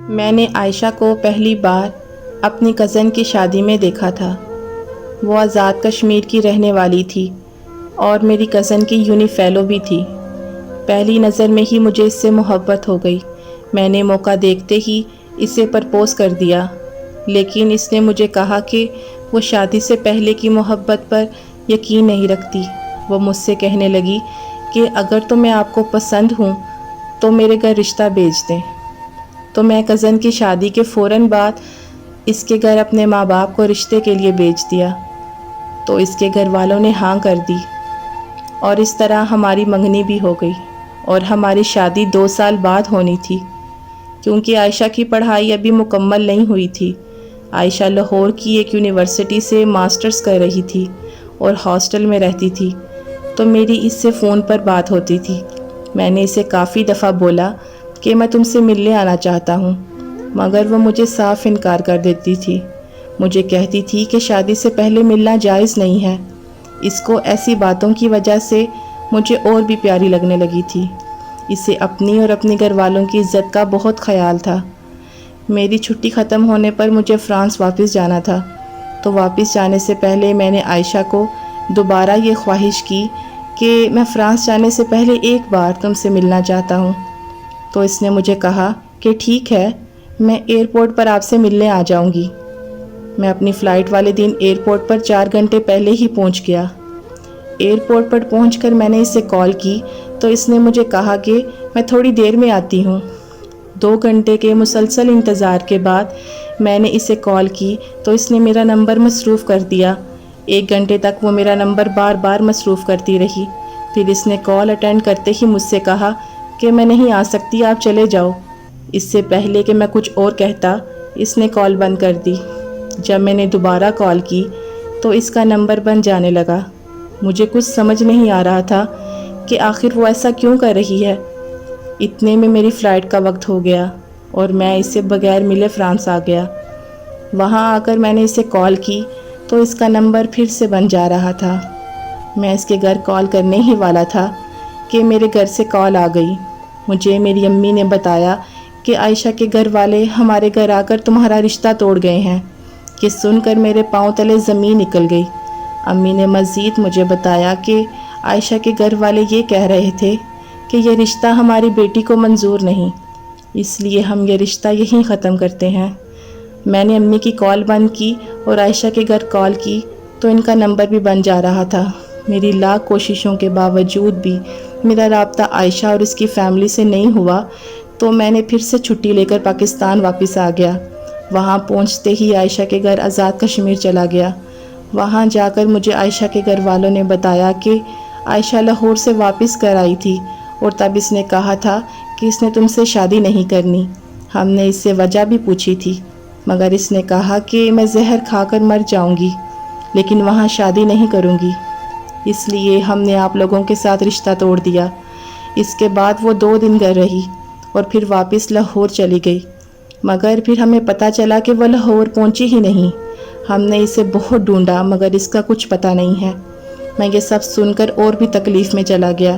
میں نے عائشہ کو پہلی بار اپنی کزن کی شادی میں دیکھا تھا۔ وہ آزاد کشمیر کی رہنے والی تھی اور میری کزن کی یونی فیلو بھی تھی۔ پہلی نظر میں ہی مجھے اس سے محبت ہو گئی۔ میں نے موقع دیکھتے ہی اسے پرپوز کر دیا، لیکن اس نے مجھے کہا کہ وہ شادی سے پہلے کی محبت پر یقین نہیں رکھتی۔ وہ مجھ سے کہنے لگی کہ اگر تو میں آپ کو پسند ہوں تو میرے گھر رشتہ بھیج دیں۔ تو میں کزن کی شادی کے فوراً بعد اس کے گھر اپنے ماں باپ کو رشتے کے لیے بھیج دیا، تو اس کے گھر والوں نے ہاں کر دی اور اس طرح ہماری منگنی بھی ہو گئی اور ہماری شادی 2 سال بعد ہونی تھی، کیونکہ عائشہ کی پڑھائی ابھی مکمل نہیں ہوئی تھی۔ عائشہ لاہور کی ایک یونیورسٹی سے ماسٹرز کر رہی تھی اور ہاسٹل میں رہتی تھی، تو میری اس سے فون پر بات ہوتی تھی۔ میں نے اسے کافی دفعہ بولا کہ میں تم سے ملنے آنا چاہتا ہوں، مگر وہ مجھے صاف انکار کر دیتی تھی۔ مجھے کہتی تھی کہ شادی سے پہلے ملنا جائز نہیں ہے۔ اس کو ایسی باتوں کی وجہ سے مجھے اور بھی پیاری لگنے لگی تھی۔ اسے اپنی اور اپنے گھر والوں کی عزت کا بہت خیال تھا۔ میری چھٹی ختم ہونے پر مجھے فرانس واپس جانا تھا، تو واپس جانے سے پہلے میں نے عائشہ کو دوبارہ یہ خواہش کی کہ میں فرانس جانے سے پہلے ایک بار تم سے ملنا چاہتا ہوں۔ تو اس نے مجھے کہا کہ ٹھیک ہے، میں ایئرپورٹ پر آپ سے ملنے آ جاؤں گی۔ میں اپنی فلائٹ والے دن ایئرپورٹ پر 4 گھنٹے پہلے ہی پہنچ گیا۔ ایئرپورٹ پر پہنچ کر میں نے اسے کال کی تو اس نے مجھے کہا کہ میں تھوڑی دیر میں آتی ہوں۔ 2 گھنٹے کے مسلسل انتظار کے بعد میں نے اسے کال کی تو اس نے میرا نمبر مصروف کر دیا۔ 1 گھنٹے تک وہ میرا نمبر بار بار مصروف کرتی رہی۔ پھر اس نے کال اٹینڈ کرتے ہی مجھ سے کہا کہ میں نہیں آ سکتی، آپ چلے جاؤ۔ اس سے پہلے کہ میں کچھ اور کہتا، اس نے کال بند کر دی۔ جب میں نے دوبارہ کال کی تو اس کا نمبر بند جانے لگا۔ مجھے کچھ سمجھ نہیں آ رہا تھا کہ آخر وہ ایسا کیوں کر رہی ہے۔ اتنے میں میری فلائٹ کا وقت ہو گیا اور میں اسے بغیر ملے فرانس آ گیا۔ وہاں آ کر میں نے اسے کال کی تو اس کا نمبر پھر سے بند جا رہا تھا۔ میں اس کے گھر کال کرنے ہی والا تھا کہ میرے گھر سے کال آ گئی۔ مجھے میری امی نے بتایا کہ عائشہ کے گھر والے ہمارے گھر آ کر تمہارا رشتہ توڑ گئے ہیں۔ یہ سن کر میرے پاؤں تلے زمین نکل گئی۔ امی نے مزید مجھے بتایا کہ عائشہ کے گھر والے یہ کہہ رہے تھے کہ یہ رشتہ ہماری بیٹی کو منظور نہیں، اس لیے ہم یہ رشتہ یہیں ختم کرتے ہیں۔ میں نے امی کی کال بند کی اور عائشہ کے گھر کال کی تو ان کا نمبر بھی بند جا رہا تھا۔ میری لاکھ کوششوں کے باوجود بھی میرا رابطہ عائشہ اور اس کی فیملی سے نہیں ہوا، تو میں نے پھر سے چھٹی لے کر پاکستان واپس آ گیا۔ وہاں پہنچتے ہی عائشہ کے گھر آزاد کشمیر چلا گیا۔ وہاں جا کر مجھے عائشہ کے گھر والوں نے بتایا کہ عائشہ لاہور سے واپس کر آئی تھی اور تب اس نے کہا تھا کہ اس نے تم سے شادی نہیں کرنی۔ ہم نے اس سے وجہ بھی پوچھی تھی، مگر اس نے کہا کہ میں زہر کھا کر مر جاؤں گی، لیکن وہاں شادی نہیں کروں گی، اس لیے ہم نے آپ لوگوں کے ساتھ رشتہ توڑ دیا۔ اس کے بعد وہ 2 دن گھر رہی اور پھر واپس لاہور چلی گئی، مگر پھر ہمیں پتہ چلا کہ وہ لاہور پہنچی ہی نہیں۔ ہم نے اسے بہت ڈھونڈا مگر اس کا کچھ پتہ نہیں ہے۔ میں یہ سب سن کر اور بھی تکلیف میں چلا گیا،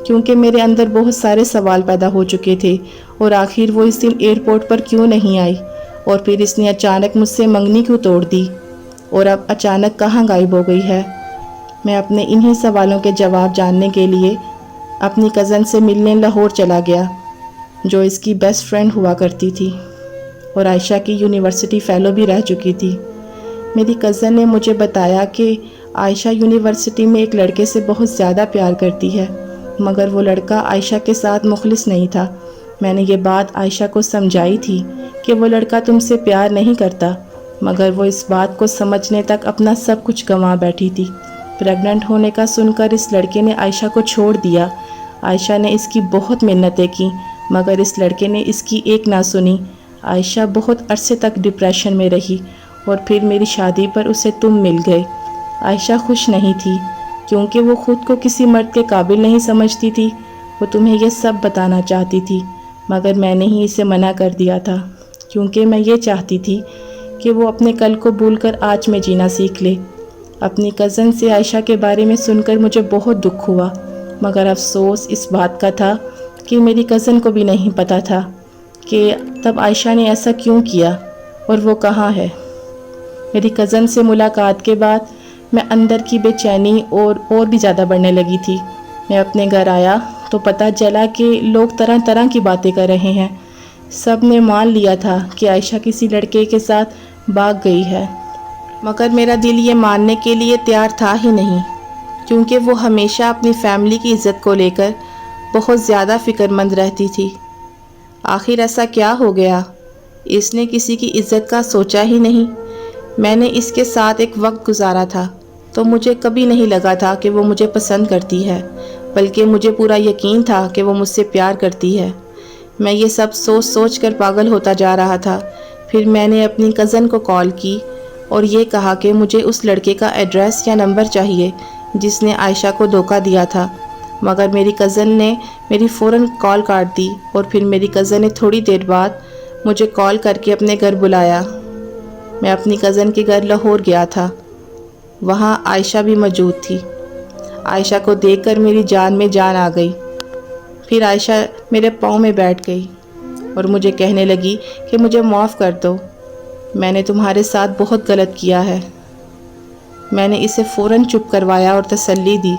کیونکہ میرے اندر بہت سارے سوال پیدا ہو چکے تھے، اور آخر وہ اس دن ایئرپورٹ پر کیوں نہیں آئی، اور پھر اس نے اچانک مجھ سے منگنی کیوں توڑ دی، اور اب اچانک کہاں غائب ہو گئی ہے۔ میں اپنے انہی سوالوں کے جواب جاننے کے لیے اپنی کزن سے ملنے لاہور چلا گیا، جو اس کی بیسٹ فرینڈ ہوا کرتی تھی اور عائشہ کی یونیورسٹی فیلو بھی رہ چکی تھی۔ میری کزن نے مجھے بتایا کہ عائشہ یونیورسٹی میں ایک لڑکے سے بہت زیادہ پیار کرتی ہے، مگر وہ لڑکا عائشہ کے ساتھ مخلص نہیں تھا۔ میں نے یہ بات عائشہ کو سمجھائی تھی کہ وہ لڑکا تم سے پیار نہیں کرتا، مگر وہ اس بات کو سمجھنے تک اپنا سب کچھ گنوا بیٹھی تھی۔ پریگننٹ ہونے کا سن کر اس لڑکے نے عائشہ کو چھوڑ دیا۔ عائشہ نے اس کی بہت منتیں کی، مگر اس لڑکے نے اس کی ایک نہ سنی۔ عائشہ بہت عرصے تک ڈپریشن میں رہی اور پھر میری شادی پر اسے تم مل گئے۔ عائشہ خوش نہیں تھی، کیونکہ وہ خود کو کسی مرد کے قابل نہیں سمجھتی تھی۔ وہ تمہیں یہ سب بتانا چاہتی تھی، مگر میں نے ہی اسے منع کر دیا تھا، کیونکہ میں یہ چاہتی تھی کہ وہ اپنے کل کو بھول کر آج میں جینا سیکھ لے۔ اپنی کزن سے عائشہ کے بارے میں سن کر مجھے بہت دکھ ہوا، مگر افسوس اس بات کا تھا کہ میری کزن کو بھی نہیں پتہ تھا کہ تب عائشہ نے ایسا کیوں کیا اور وہ کہاں ہے۔ میری کزن سے ملاقات کے بعد میں اندر کی بے چینی اور بھی زیادہ بڑھنے لگی تھی۔ میں اپنے گھر آیا تو پتہ چلا کہ لوگ طرح طرح کی باتیں کر رہے ہیں۔ سب نے مان لیا تھا کہ عائشہ کسی لڑکے کے ساتھ بھاگ گئی ہے، مگر میرا دل یہ ماننے کے لیے تیار تھا ہی نہیں، کیونکہ وہ ہمیشہ اپنی فیملی کی عزت کو لے کر بہت زیادہ فکر مند رہتی تھی۔ آخر ایسا کیا ہو گیا؟ اس نے کسی کی عزت کا سوچا ہی نہیں۔ میں نے اس کے ساتھ ایک وقت گزارا تھا تو مجھے کبھی نہیں لگا تھا کہ وہ مجھے پسند کرتی ہے، بلکہ مجھے پورا یقین تھا کہ وہ مجھ سے پیار کرتی ہے۔ میں یہ سب سوچ سوچ کر پاگل ہوتا جا رہا تھا۔ پھر میں نے اپنی کزن کو کال کی اور یہ کہا کہ مجھے اس لڑکے کا ایڈریس یا نمبر چاہیے جس نے عائشہ کو دھوکہ دیا تھا، مگر میری کزن نے میری فوراً کال کاٹ دی اور پھر میری کزن نے تھوڑی دیر بعد مجھے کال کر کے اپنے گھر بلایا۔ میں اپنی کزن کے گھر لاہور گیا تھا، وہاں عائشہ بھی موجود تھی۔ عائشہ کو دیکھ کر میری جان میں جان آ گئی۔ پھر عائشہ میرے پاؤں میں بیٹھ گئی اور مجھے کہنے لگی کہ مجھے معاف کر دو، میں نے تمہارے ساتھ بہت غلط کیا ہے۔ میں نے اسے فوراً چپ کروایا اور تسلی دی،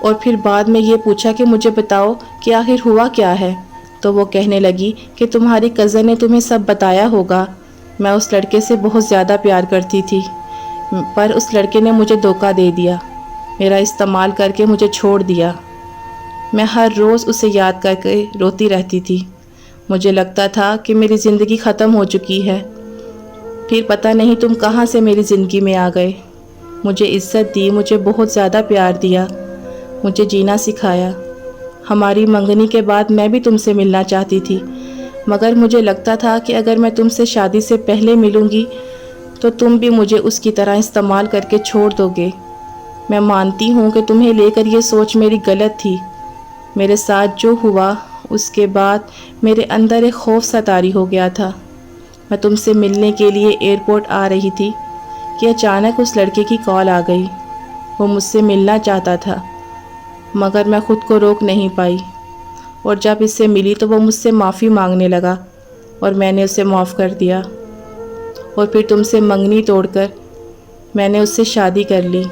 اور پھر بعد میں یہ پوچھا کہ مجھے بتاؤ کہ آخر ہوا کیا ہے، تو وہ کہنے لگی کہ تمہاری کزن نے تمہیں سب بتایا ہوگا۔ میں اس لڑکے سے بہت زیادہ پیار کرتی تھی، پر اس لڑکے نے مجھے دھوکہ دے دیا، میرا استعمال کر کے مجھے چھوڑ دیا۔ میں ہر روز اسے یاد کر کے روتی رہتی تھی۔ مجھے لگتا تھا کہ میری زندگی ختم ہو چکی ہے۔ پھر پتہ نہیں تم کہاں سے میری زندگی میں آ گئے، مجھے عزت دی، مجھے بہت زیادہ پیار دیا، مجھے جینا سکھایا۔ ہماری منگنی کے بعد میں بھی تم سے ملنا چاہتی تھی، مگر مجھے لگتا تھا کہ اگر میں تم سے شادی سے پہلے ملوں گی تو تم بھی مجھے اس کی طرح استعمال کر کے چھوڑ دو گے۔ میں مانتی ہوں کہ تمہیں لے کر یہ سوچ میری غلط تھی۔ میرے ساتھ جو ہوا اس کے بعد میرے اندر ایک خوف سا طاری ہو گیا تھا۔ میں تم سے ملنے کے لیے ایئرپورٹ آ رہی تھی کہ اچانک اس لڑکے کی کال آ گئی۔ وہ مجھ سے ملنا چاہتا تھا، مگر میں خود کو روک نہیں پائی، اور جب اس سے ملی تو وہ مجھ سے معافی مانگنے لگا اور میں نے اسے معاف کر دیا، اور پھر تم سے منگنی توڑ کر میں نے اس سے شادی کر لی۔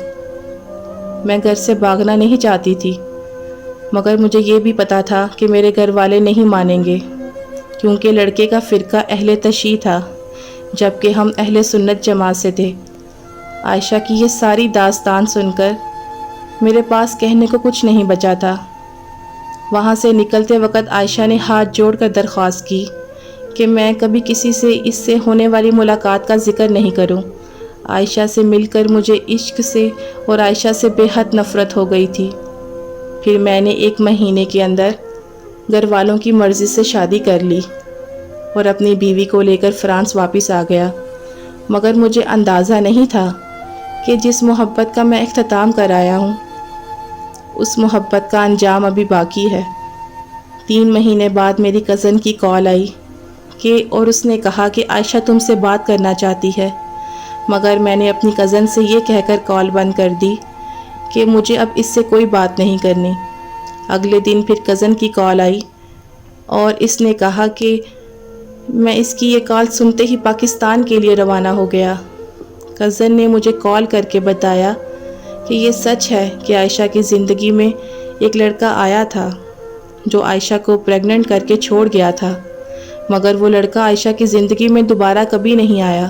میں گھر سے بھاگنا نہیں چاہتی تھی، مگر مجھے یہ بھی پتا تھا کہ میرے گھر والے نہیں مانیں گے، کیونکہ لڑکے کا فرقہ اہل تشیع تھا جبکہ ہم اہل سنت جماعت سے تھے۔ عائشہ کی یہ ساری داستان سن کر میرے پاس کہنے کو کچھ نہیں بچا تھا۔ وہاں سے نکلتے وقت عائشہ نے ہاتھ جوڑ کر درخواست کی کہ میں کبھی کسی سے اس سے ہونے والی ملاقات کا ذکر نہیں کروں۔ عائشہ سے مل کر مجھے عشق سے اور عائشہ سے بے حد نفرت ہو گئی تھی۔ پھر میں نے 1 مہینے کے اندر گھر والوں کی مرضی سے شادی کر لی اور اپنی بیوی کو لے کر فرانس واپس آ گیا، مگر مجھے اندازہ نہیں تھا کہ جس محبت کا میں اختتام کر آیا ہوں اس محبت کا انجام ابھی باقی ہے۔ 3 مہینے بعد میری کزن کی کال آئی اور اس نے کہا کہ عائشہ تم سے بات کرنا چاہتی ہے، مگر میں نے اپنی کزن سے یہ کہہ کر کال بند کر دی کہ مجھے اب اس سے کوئی بات نہیں کرنی۔ اگلے دن پھر کزن کی کال آئی اور اس نے کہا کہ میں اس کی یہ کال سنتے ہی پاکستان کے لیے روانہ ہو گیا۔ کزن نے مجھے کال کر کے بتایا کہ یہ سچ ہے کہ عائشہ کی زندگی میں ایک لڑکا آیا تھا جو عائشہ کو پریگننٹ کر کے چھوڑ گیا تھا، مگر وہ لڑکا عائشہ کی زندگی میں دوبارہ کبھی نہیں آیا،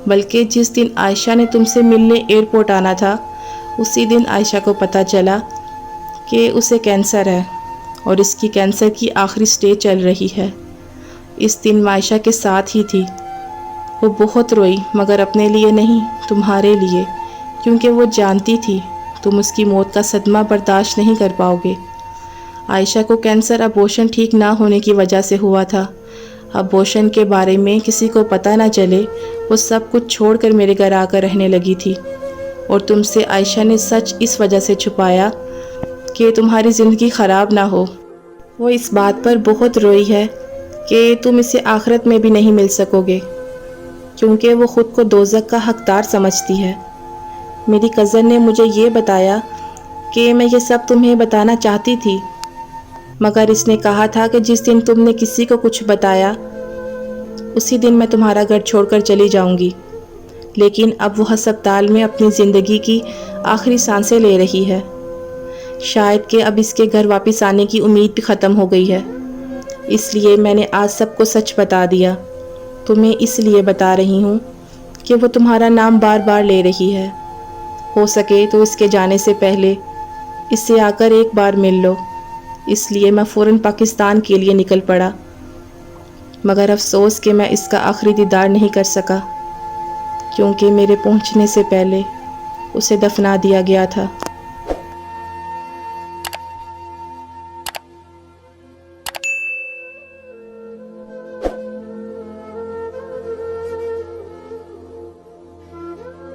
بلکہ جس دن عائشہ نے تم سے ملنے ایئرپورٹ آنا تھا اسی دن عائشہ کو پتہ چلا کہ اسے کینسر ہے اور اس کی کینسر کی آخری سٹیج چل رہی ہے۔ اس دن میں عائشہ کے ساتھ ہی تھی۔ وہ بہت روئی، مگر اپنے لیے نہیں، تمہارے لیے، کیونکہ وہ جانتی تھی تم اس کی موت کا صدمہ برداشت نہیں کر پاؤ گے۔ عائشہ کو کینسر ابورشن ٹھیک نہ ہونے کی وجہ سے ہوا تھا۔ ابورشن کے بارے میں کسی کو پتہ نہ چلے، وہ سب کچھ چھوڑ کر میرے گھر آ کر رہنے لگی تھی، اور تم سے عائشہ نے سچ اس وجہ سے چھپایا کہ تمہاری زندگی خراب نہ ہو۔ وہ اس بات پر بہت روئی ہے کہ تم اسے آخرت میں بھی نہیں مل سکو گے، کیونکہ وہ خود کو دوزخ کا حقدار سمجھتی ہے۔ میری کزن نے مجھے یہ بتایا کہ میں یہ سب تمہیں بتانا چاہتی تھی، مگر اس نے کہا تھا کہ جس دن تم نے کسی کو کچھ بتایا اسی دن میں تمہارا گھر چھوڑ کر چلی جاؤں گی، لیکن اب وہ ہسپتال میں اپنی زندگی کی آخری سانسیں لے رہی ہے۔ شاید کہ اب اس کے گھر واپس آنے کی امید بھی ختم ہو گئی ہے، اس لیے میں نے آج سب کو سچ بتا دیا۔ تمہیں اس لیے بتا رہی ہوں کہ وہ تمہارا نام بار بار لے رہی ہے، ہو سکے تو اس کے جانے سے پہلے اس سے آ کر ایک بار مل لو۔ اس لیے میں فوراً پاکستان کے لیے نکل پڑا، مگر افسوس کہ میں اس کا آخری دیدار نہیں کر سکا، کیونکہ میرے پہنچنے سے پہلے اسے دفنا دیا گیا تھا۔